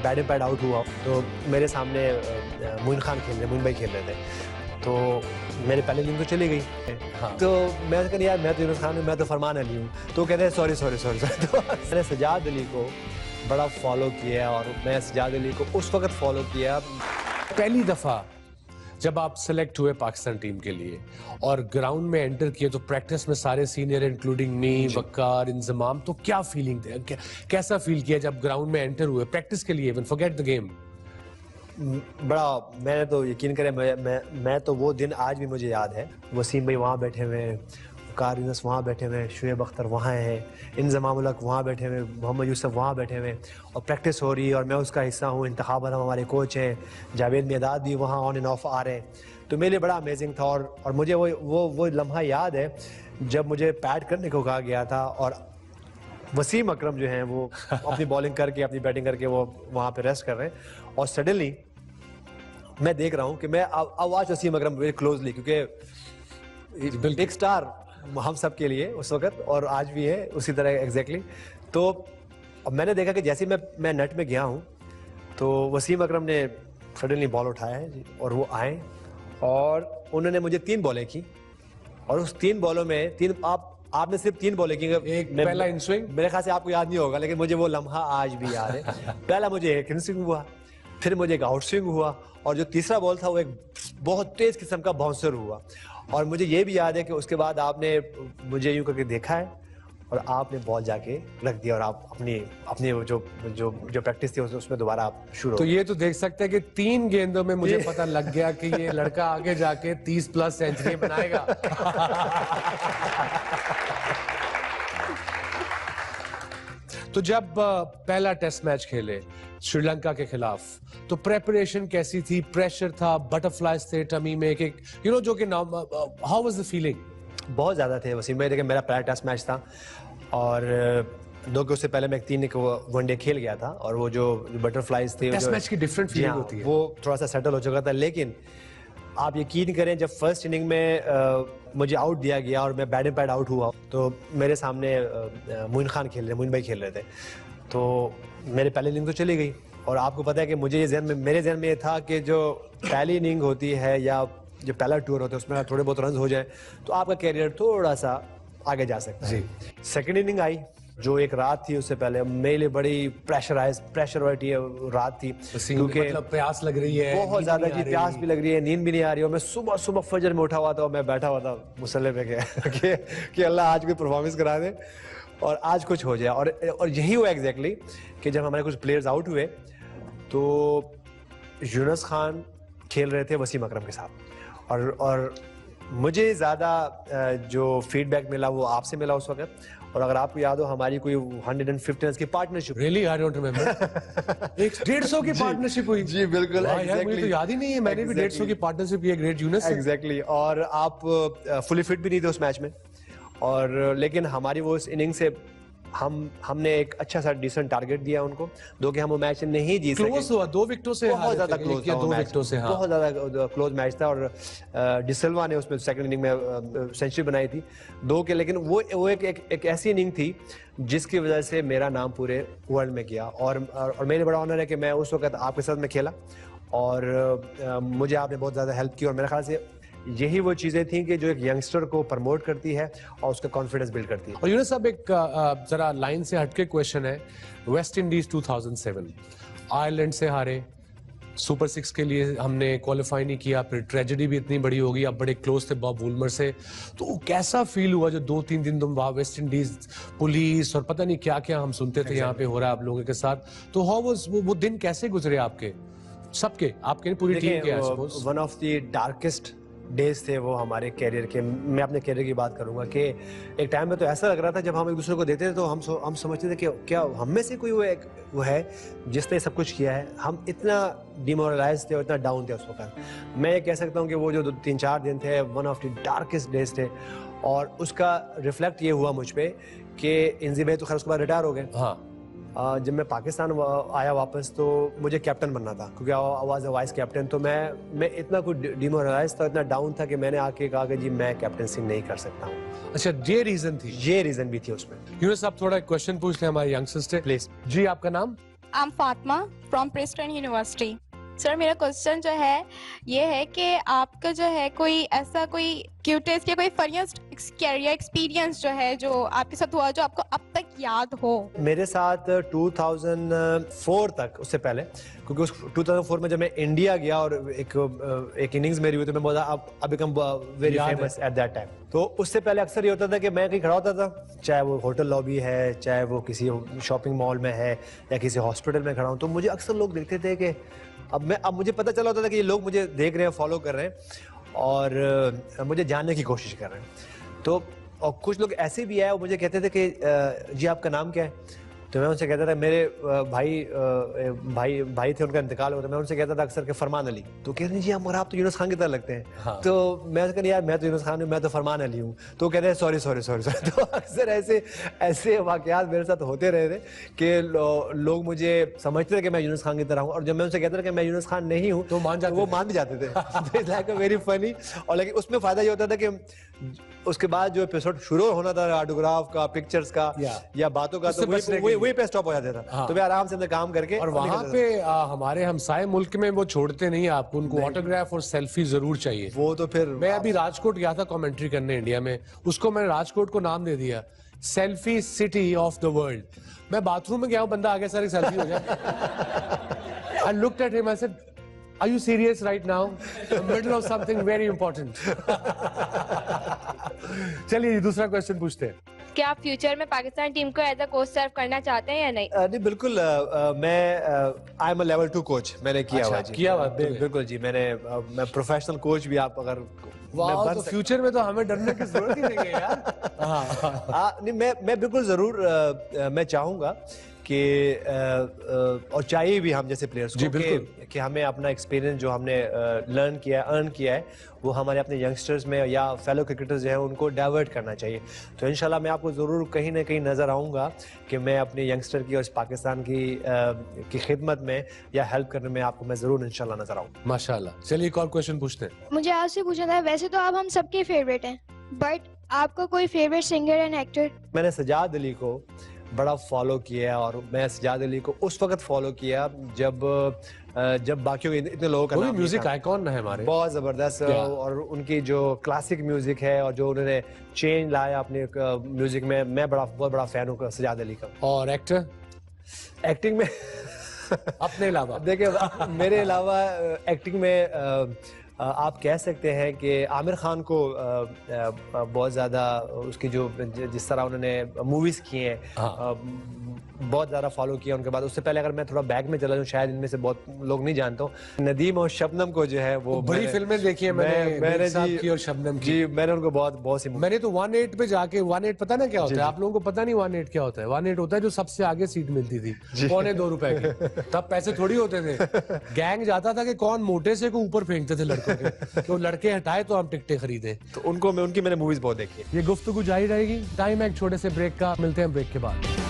मैं batting pad out हुआ तो मेरे सामने मोइन भाई खेल रहे थे, तो मेरे पहले इनिंग तो चली गई। हाँ। तो मैं कहते यार मैं तो यूनुस खान हूँ, मैं तो फरमान अली हूँ, तो कहते हैं सॉरी तो मैंने सजाद अली को बड़ा फॉलो किया और मैं सजाद अली को उस वक्त फॉलो किया। पहली दफा जब आप सिलेक्ट हुए पाकिस्तान टीम के लिए और ग्राउंड में एंटर किए तो प्रैक्टिस में सारे सीनियर इंक्लूडिंग मी, वक्कार, इंजमाम, तो क्या फीलिंग थे, कैसा फील किया जब ग्राउंड में एंटर हुए प्रैक्टिस के लिए, इवन फॉरगेट द गेम? बड़ा, मैंने तो यकीन करें मैं तो वो दिन आज भी मुझे याद है। वसीम भाई वहाँ बैठे हुए हैं, कार यूनुस वहाँ बैठे हुए हैं, शुएब अख्तर वहाँ हैं, इंजमाम उल हक वहाँ बैठे हुए, मोहम्मद यूसुफ वहाँ बैठे हुए और प्रैक्टिस हो रही है और मैं उसका हिस्सा हूँ। इंतखाब हम हमारे कोच हैं, जावेद मियादाद भी वहाँ ऑन एंड ऑफ आ रहे हैं, तो मेरे लिए बड़ा अमेजिंग था। और मुझे वो लम्हा याद है जब मुझे पैड करने को कहा गया था और वसीम अकरम जो हैं वो अपनी बॉलिंग करके अपनी बैटिंग करके वो वहाँ पे रेस्ट कर रहे हैं और सडनली मैं देख रहा हूँ कि मैं आवाज वसीम अकरम वेरी क्लोजली, क्योंकि बिग स्टार हम सब के लिए उस वक्त और आज भी है उसी तरह एग्जैक्टली। तो अब मैंने देखा कि जैसे मैं नेट में गया हूँ तो वसीम अकरम ने सडनली बॉल उठाया है और वो आए और उन्होंने मुझे 3 बॉलें की और उस 3 बॉलों में आपने सिर्फ 3 बॉलें की। एक पहला इन स्विंग मेरे ख्याल से आपको याद नहीं होगा, लेकिन मुझे वो लम्हा आज भी याद है। पहला मुझे एक इन स्विंग हुआ, फिर मुझे एक आउट स्विंग हुआ और जो तीसरा बॉल था वो एक बहुत तेज किस्म का बाउंसर हुआ। और मुझे ये भी याद है कि उसके बाद आपने मुझे यूं करके देखा है और आपने बॉल जाके रख दिया और आप अपनी जो प्रैक्टिस थी उसमें दोबारा आप शुरू। तो ये तो देख सकते हैं कि 3 गेंदों में मुझे पता लग गया कि ये लड़का आगे जाके 30+ सेंचुरी बनाएगा। तो जब पहला टेस्ट मैच खेले श्रीलंका के खिलाफ तो प्रेपरेशन कैसी थी? प्रेशर था, बटरफ्लाइज थे टमी में एक जो कि हाउ वाज द फीलिंग? बहुत ज़्यादा थे वसीम भाई। देखिए मेरा पहला टेस्ट मैच था और उससे पहले मैं 3 वनडे खेल गया था और वो जो बटरफ्लाइज थे, टेस्ट मैच की डिफरेंट फीलिंग होती है, वो थोड़ा सा सेटल हो चुका था। लेकिन आप यकीन करें जब फर्स्ट इनिंग में मुझे आउट दिया गया और मैं बैटिंग पैड आउट हुआ तो मेरे सामने मोइन भाई खेल रहे थे, तो मेरे पहले इनिंग तो चली गई और आपको पता है कि मुझे मेरे जहन में ये था कि जो पहली इनिंग होती है या जो पहला टूर होता है उसमें थोड़े बहुत रन हो जाए तो आपका कैरियर थोड़ा सा आगे जा सकता है। सेकंड इनिंग आई जो एक रात थी, उससे पहले मेरे लिए बड़ी प्रेशर वाली रात थी क्योंकि मतलब प्यास लग रही है, बहुत ज्यादा जी, प्यास भी लग रही है, नींद भी नहीं आ रही है और मैं सुबह फजर में उठा हुआ था और मैं बैठा हुआ था मुसल्ले पे कि अल्लाह आज कोई परफॉर्मेंस करा दे और आज कुछ हो जाए। और यही हुआ एग्जैक्टली कि जब हमारे कुछ प्लेयर्स आउट हुए तो यूनुस खान खेल रहे थे वसीम अकरम के साथ और मुझे ज़्यादा जो फीडबैक मिला वो आपसे मिला उस वक्त। और अगर आपको याद हो हमारी कोई 150 रन की partnership, really I don't remember, 150 की पार्टनरशिप हुई। जी बिल्कुल, यार मुझे तो याद ही नहीं है, मैंने भी 150 की पार्टनरशिप की ग्रेट यूनुस से। एग्जैक्टली। और आप फुली फिट भी नहीं थे उस मैच में और लेकिन हमारी वो इस इनिंग से हमने एक अच्छा सा डिसेंट टारगेट दिया उनको, दो कि हम वो मैच नहीं जीत सके। क्लोज हुआ, 2 विकेटों से, बहुत ज्यादा क्लोज था, 2 विकेटों से, बहुत ज्यादा क्लोज मैच था और डिसिल्वा ने उसमें सेकंड इनिंग में सेंचुरी बनाई थी 2 के। लेकिन वो एक ऐसी इनिंग थी जिसकी वजह से मेरा नाम पूरे वर्ल्ड में गया और मेरे बड़ा ऑनर है कि मैं उस वक्त आपके साथ में खेला और मुझे आपने बहुत ज्यादा हेल्प की और मेरे ख्याल से यही वो चीजें थी कि जो एक यंगस्टर को प्रमोट करती है और उसका कॉन्फिडेंस बिल्ड करती है। और यूनुस साहब एक जरा लाइन से हटके क्वेश्चन है, वेस्ट इंडीज 2007 आयरलैंड से हारे, सुपर 6 के लिए हमने क्वालिफाई नहीं किया, फिर ट्रेजेडी भी इतनी बड़ी होगी, अब बड़े क्लोज थे बॉब वुलमर से, तो कैसा फील हुआ जो 2-3 दिन तुम वहाँ वेस्ट इंडीज पुलिस और पता नहीं क्या क्या हम सुनते थे यहाँ पे हो रहा है आप लोगों के साथ, तो हाउ वाज वो दिन कैसे गुजरे आपके सबके, आपके पूरी टीम के? One of the darkest days थे वो हमारे कैरियर के। मैं अपने कैरियर की बात करूंगा कि एक टाइम में तो ऐसा लग रहा था जब हम एक दूसरे को देते थे तो हम समझते थे कि क्या हम में से कोई वो है जिसने सब कुछ किया है। हम इतना डिमोरलाइज थे और इतना डाउन थे उस वक्त। मैं ये कह सकता हूँ कि वो जो 3-4 दिन थे one of the darkest days थे और उसका रिफ्लेक्ट ये हुआ मुझ पर कि इंजी भाई तो खैर उसके बाद रिटायर हो गए। हाँ, जब मैं पाकिस्तान आया वापस तो मुझे कैप्टन बनना था क्योंकि आवाज वाइस कैप्टन, तो मैं इतना कुछ डिमोरलाइज था, इतना डाउन था कि मैंने आके कहा कि जी मैं कैप्टनसी नहीं कर सकता हूँ। अच्छा, ये रीजन थी? ये रीजन भी थी उसमें। यूनुस साहब थोड़ा क्वेश्चन पूछ लें हमारे यंगस्टर्स से, प्लीज। जी आपका नाम? I am Fatima from Princeton university. Sir मेरा क्वेश्चन जो है ये है कि आपका जो है कोई ऐसा कोई क्यूटेस्ट या कोई फनीस्ट या एक्सपीरियंस जो है जो आपके साथ हुआ जो आपको अब तक याद हो। मेरे साथ 2004 तक, उससे पहले, क्योंकि उस 2004 में जब मैं इंडिया गया और एक इनिंग्स मेरी हुई तो मैं बोला अब become very famous at that time. तो उससे पहले अक्सर ये होता था कि मैं कहीं खड़ा होता था, चाहे वो होटल लॉबी है, चाहे वो किसी शॉपिंग मॉल में है या किसी हॉस्पिटल में खड़ा हूँ, तो मुझे अक्सर लोग देखते थे कि अब मुझे पता चला होता था कि ये लोग मुझे देख रहे हैं, फॉलो कर रहे हैं और मुझे जानने की कोशिश कर रहे हैं। तो और कुछ लोग ऐसे भी आए और मुझे कहते थे कि जी आपका नाम क्या है? तो मैं उनसे कहता था मेरे भाई थे, उनका इंतकाल हो, तो मैं उनसे कहता था अक्सर कि फरमान अली। तो कहते हैं जी आप तो यूनुस खान की तरह लगते हैं। हाँ। तो मैं कहता यार मैं तो यूनुस खान हूँ, मैं तो फरमान अली हूँ। तो कहते हैं सॉरी। तो अक्सर ऐसे वाकयात मेरे साथ होते रहे थे कि लोग मुझे समझते थे कि मैं यूनुस खान की तरह हूँ, और जब मैं उनसे कहता था कि मैं यूनुस खान नहीं हूँ तो वो मान भी जाते थे। Like very funny. और लेकिन उसमें फायदा ये होता था कि उसके बाद जो एपिसोड शुरू होना था ऑटोग्राफ का, पिक्चर्स का या बातों का, तो वही पे स्टॉप हो जाता था। हाँ। तो मैं आराम से अपना काम करके और वहाँ पे हमारे हमसाए मुल्क में वो छोड़ते नहीं आपको, उनको ऑटोग्राफ और सेल्फी जरूर चाहिए। वो तो फिर मैं अभी राजकोट गया था कमेंट्री करने इंडिया में, उसको मैंने राजकोट को नाम दे दिया selfie city of the world. मैं बाथरूम में गया हूँ, बंदा आगे सर एक सेल्फी हो जाए। I looked at him, I said, Are you serious right now? In the middle of something very important. चलिए दूसरा क्वेश्चन पूछते हैं। क्या आप फ्यूचर में पाकिस्तान टीम को एज अ कोच सर्व करना चाहते हैं या नहीं? नहीं बिल्कुल, मैं I am a level 2 coach, मैंने किया हुआ जी। किया हुआ बिल्कुल जी, मैं प्रोफेशनल कोच भी, आप अगर तो फ्यूचर में तो हमें डरने की जरूरत ही नहीं है यार। नहीं मैं बिल्कुल जरूर मैं चाहूंगा कि और चाहिए भी हम जैसे प्लेयर्स को कि हमें अपना एक्सपीरियंस जो हमने अर्न किया है वो हमारे अपने यंगस्टर्स में या फेलो क्रिकेटर्स जो है उनको डाइवर्ट करना चाहिए। तो इंशाल्लाह मैं आपको ज़रूर कहीं ना कहीं नज़र आऊँगा कि मैं अपने यंगस्टर की और पाकिस्तान की खिदमत में या हेल्प करने में आपको मैं ज़रूर इंशाल्लाह नज़र आऊँगा। माशाल्लाह। चलिए एक और क्वेश्चन पूछते हैं। मुझे आपसे पूछना था, वैसे तो आप हम सबके फेवरेट हैं, बट आपका कोई फेवरेट सिंगर एंड एक्टर? मैंने सजाद अली को बड़ा फॉलो किया, और मैं सजाद अली को उस वक्त फॉलो किया जब बाकियों इतने लोगों का नाम म्यूजिक आइकॉन है हमारे, बहुत जबरदस्त। और उनकी जो क्लासिक म्यूजिक है और जो उन्होंने चेंज लाया अपने म्यूजिक में, मैं बहुत बड़ा फैन हूँ सजाद अली का। और एक्टिंग में अपने अलावा देखिए मेरे अलावा एक्टिंग में आप कह सकते हैं कि आमिर खान को बहुत ज़्यादा उसकी जिस तरह उन्होंने मूवीज़ की हैं, बहुत ज़्यादा फॉलो किया उनके बाद। उससे पहले अगर मैं थोड़ा बैक में चला जाऊँ, शायद इनमें से बहुत लोग नहीं जानता हूँ, नदीम और शबनम को जो है वो बड़ी फिल्में देखी है मैंने जी, और शबनम की जी, मैंने उनको बहुत सी मैंने तो 1-8 पे जाके 1-8 पता ना क्या होता है, आप लोगों को पता नहीं 1-8 क्या होता है। 1-8 होता है जो सबसे आगे सीट मिलती थी, ₹2.25 की। तब पैसे थोड़ी होते थे, गैंग जाता था कि कौन मोटे से को ऊपर फेंकते थे लड़कों के, तो लड़के हटाए तो हम टिकटें खरीदे। तो उनकी मैंने मूवीज बहुत देखी। ये गुफ्तगू जारी रहेगी, टाइम है एक छोटे से ब्रेक का, मिलते हैं ब्रेक के बाद।